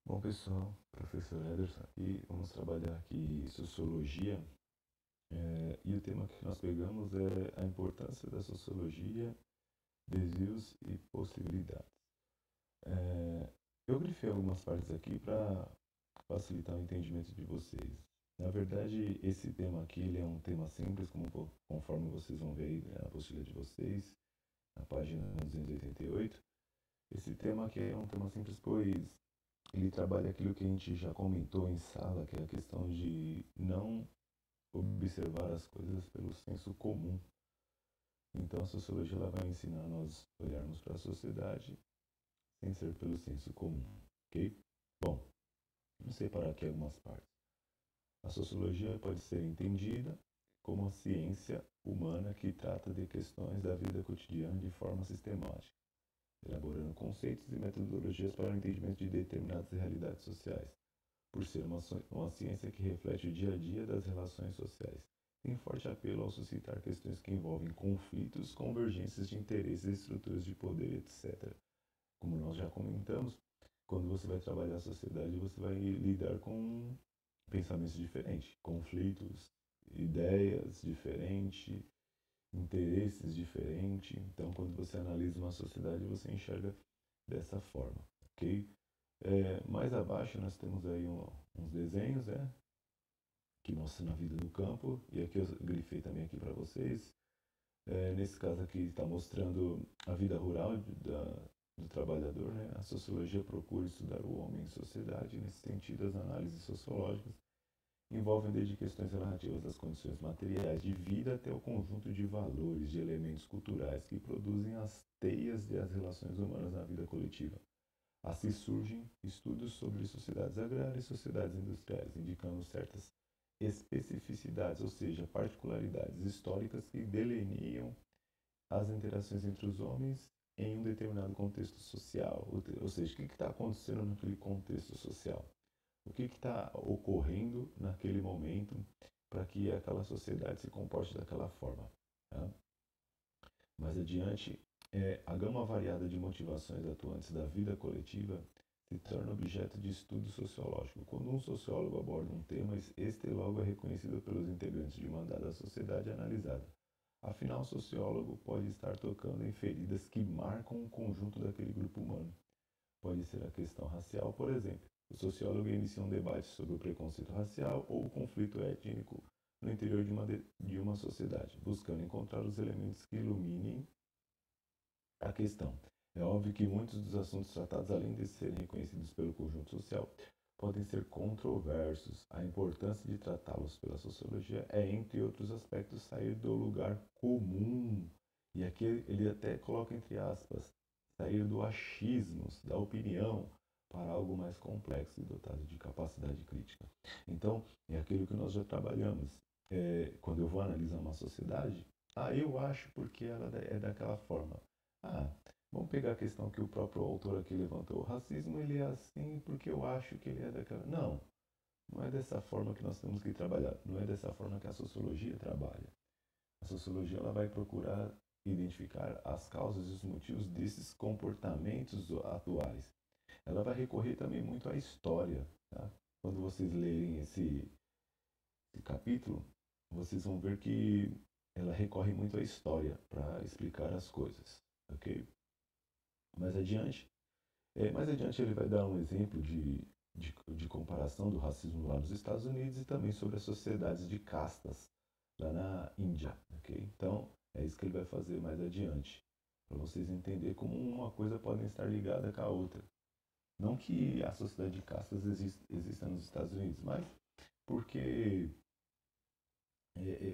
Bom, pessoal, professor Ederson aqui, vamos trabalhar aqui sociologia, e o tema que nós pegamos é a importância da sociologia, desvios e possibilidades. Eu grifei algumas partes aqui para facilitar o entendimento de vocês. Na verdade, esse tema aqui ele é um tema simples, conforme vocês vão ver aí na apostila de vocês, na página 288. Esse tema aqui é um tema simples, pois ele trabalha aquilo que a gente já comentou em sala, que é a questão de não observar as coisas pelo senso comum. Então a sociologia ela vai ensinar a nós olharmos para a sociedade sem ser pelo senso comum, ok? Bom, vamos separar aqui algumas partes. A sociologia pode ser entendida como a ciência humana que trata de questões da vida cotidiana de forma sistemática, elaborando conceitos e metodologias para o entendimento de determinadas realidades sociais, por ser uma ciência que reflete o dia a dia das relações sociais. Tem forte apelo ao suscitar questões que envolvem conflitos, convergências de interesses, estruturas de poder, etc. Como nós já comentamos, quando você vai trabalhar a sociedade, você vai lidar com pensamentos diferentes, conflitos, ideias diferentes, interesses diferentes. Então, quando você analisa uma sociedade, você enxerga dessa forma, ok? Mais abaixo nós temos aí uns desenhos, né, que mostram a vida do campo, e aqui eu grifei também aqui para vocês. Nesse caso aqui está mostrando a vida rural do trabalhador, né? A sociologia procura estudar o homem em sociedade. Nesse sentido, as análises sociológicas envolvem desde questões relativas às condições materiais de vida até o conjunto de valores, de elementos culturais que produzem as teias das relações humanas na vida coletiva. Assim surgem estudos sobre sociedades agrárias e sociedades industriais, indicando certas especificidades, ou seja, particularidades históricas que delineiam as interações entre os homens em um determinado contexto social. Ou seja, o que está acontecendo naquele contexto social? O que está ocorrendo naquele momento para que aquela sociedade se comporte daquela forma? Tá? Mais adiante, a gama variada de motivações atuantes da vida coletiva se torna objeto de estudo sociológico. Quando um sociólogo aborda um tema, este logo é reconhecido pelos integrantes de uma dada sociedade analisada. Afinal, o sociólogo pode estar tocando em feridas que marcam o conjunto daquele grupo humano. Pode ser a questão racial, por exemplo. O sociólogo inicia um debate sobre o preconceito racial ou o conflito étnico no interior de uma sociedade, buscando encontrar os elementos que iluminem a questão. É óbvio que muitos dos assuntos tratados, além de serem reconhecidos pelo conjunto social, podem ser controversos. A importância de tratá-los pela sociologia é, entre outros aspectos, sair do lugar comum. E aqui ele até coloca entre aspas, sair do achismo, da opinião, para algo mais complexo e dotado de capacidade crítica. Então, é aquilo que nós já trabalhamos. Quando eu vou analisar uma sociedade, eu acho porque ela é daquela forma. Ah, vamos pegar a questão que o próprio autor aqui levantou. O racismo ele é assim porque eu acho que ele é daquela. Não, não é dessa forma que nós temos que trabalhar. Não é dessa forma que a sociologia trabalha. A sociologia ela vai procurar identificar as causas e os motivos desses comportamentos atuais. Ela vai recorrer também muito à história. Tá? Quando vocês lerem esse capítulo, vocês vão ver que ela recorre muito à história para explicar as coisas, ok? Mais adiante, mais adiante ele vai dar um exemplo de comparação do racismo lá nos Estados Unidos e também sobre as sociedades de castas lá na Índia, ok? Então, é isso que ele vai fazer mais adiante, para vocês entenderem como uma coisa pode estar ligada com a outra. Não que a sociedade de castas exista nos Estados Unidos, mas porque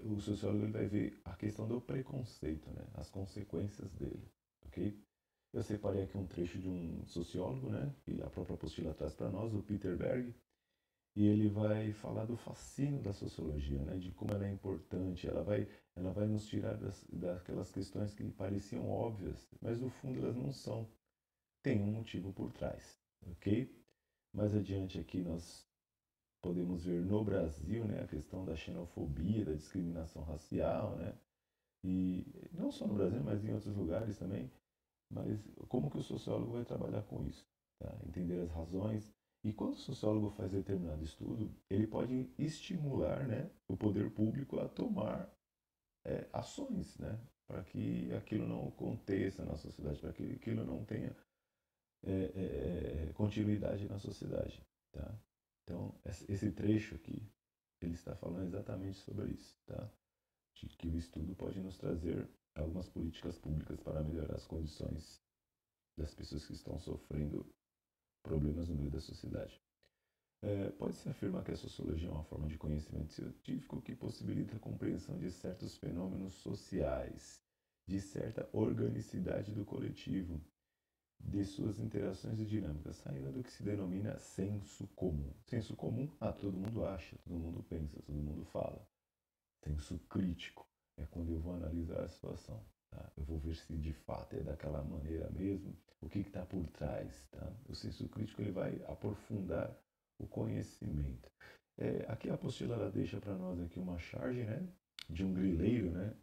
o sociólogo ele vai ver a questão do preconceito, né? As consequências dele, ok? Eu separei aqui um trecho de um sociólogo, né? Que a própria apostila traz para nós, o Peter Berg, e ele vai falar do fascínio da sociologia, né? De como ela é importante, ela vai nos tirar daquelas questões que pareciam óbvias, mas no fundo elas não são. Tem um motivo por trás, ok? Mais adiante aqui nós podemos ver no Brasil, né, a questão da xenofobia, da discriminação racial, né, e não só no Brasil, mas em outros lugares também, mas como que o sociólogo vai trabalhar com isso? Tá? Entender as razões E quando o sociólogo faz determinado estudo, ele pode estimular, né, o poder público a tomar ações, né, para que aquilo não aconteça na sociedade, para que aquilo não tenha continuidade na sociedade, tá? Então, esse trecho aqui, ele está falando exatamente sobre isso, tá? De que o estudo pode nos trazer algumas políticas públicas para melhorar as condições das pessoas que estão sofrendo problemas no meio da sociedade. Pode-se afirmar que a sociologia é uma forma de conhecimento científico que possibilita a compreensão de certos fenômenos sociais, de certa organicidade do coletivo, de suas interações e dinâmicas, saindo do que se denomina senso comum. Senso comum, todo mundo acha, todo mundo pensa, todo mundo fala. Senso crítico é quando eu vou analisar a situação. Tá? Eu vou ver se de fato é daquela maneira mesmo, o que está por trás. Tá? O senso crítico ele vai aprofundar o conhecimento. Aqui a apostila ela deixa para nós aqui uma charge, né, de um grileiro, né,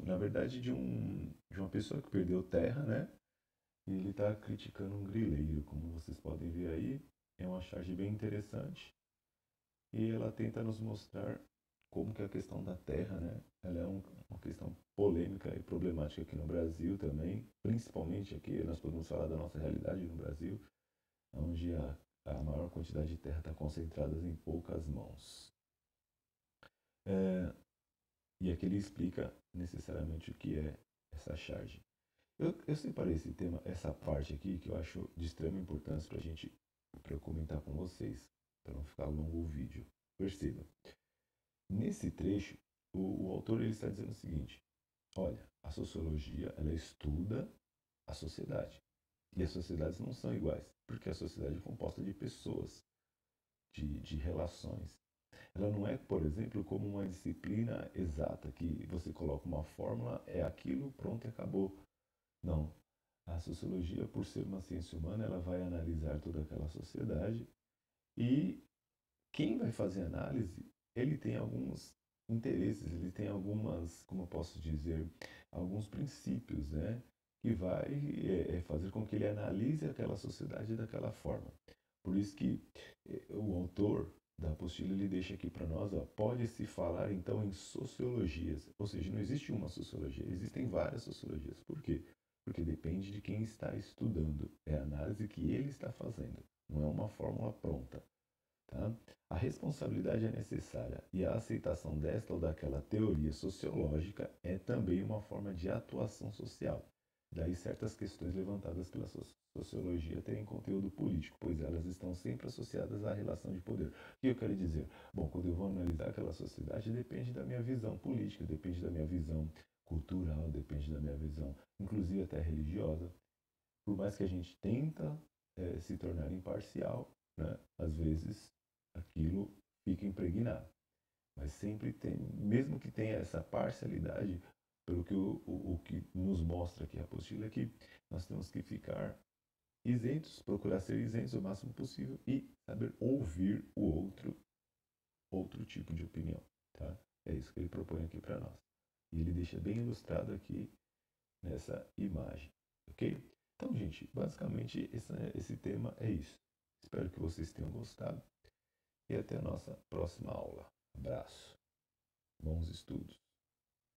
na verdade de uma pessoa que perdeu terra, né, e ele está criticando um grileiro, como vocês podem ver aí. É uma charge bem interessante e ela tenta nos mostrar como que a questão da terra, né, ela é uma questão polêmica e problemática aqui no Brasil também, principalmente aqui, nós podemos falar da nossa realidade no Brasil, onde a maior quantidade de terra está concentrada em poucas mãos. E aqui ele explica necessariamente o que é essa charge. Eu separei esse tema, essa parte aqui, que eu acho de extrema importância para eu comentar com vocês, para não ficar longo o vídeo. Perceba, nesse trecho, o autor ele está dizendo o seguinte: olha, a sociologia ela estuda a sociedade. E as sociedades não são iguais, porque a sociedade é composta de pessoas, de relações. Ela não é, por exemplo, como uma disciplina exata, que você coloca uma fórmula, é aquilo, pronto e acabou. Não. A sociologia, por ser uma ciência humana, ela vai analisar toda aquela sociedade e quem vai fazer análise, ele tem alguns interesses, ele tem algumas, como eu posso dizer, alguns princípios, né? Que vai fazer com que ele analise aquela sociedade daquela forma. Por isso que o autor da apostila ele deixa aqui para nós, pode-se falar então em sociologias, ou seja, não existe uma sociologia, existem várias sociologias. Por quê? Porque depende de quem está estudando, é a análise que ele está fazendo, não é uma fórmula pronta. Tá? A responsabilidade é necessária e a aceitação desta ou daquela teoria sociológica é também uma forma de atuação social. Daí certas questões levantadas pela sociologia terem conteúdo político, pois elas estão sempre associadas à relação de poder. O que eu quero dizer? Bom, quando eu vou analisar aquela sociedade, depende da minha visão política, depende da minha visão cultural, depende da minha visão, inclusive até religiosa. Por mais que a gente tenta se tornar imparcial, né, às vezes aquilo fica impregnado. Mas sempre tem, mesmo que tenha essa parcialidade, pelo que o que nos mostra aqui a apostila é que nós temos que ficar isentos, procurar ser isentos o máximo possível e saber ouvir o outro tipo de opinião. Tá? É isso que ele propõe aqui para nós. E ele deixa bem ilustrado aqui nessa imagem. Ok? Então, gente, basicamente esse tema é isso. Espero que vocês tenham gostado e até a nossa próxima aula. Abraço. Bons estudos.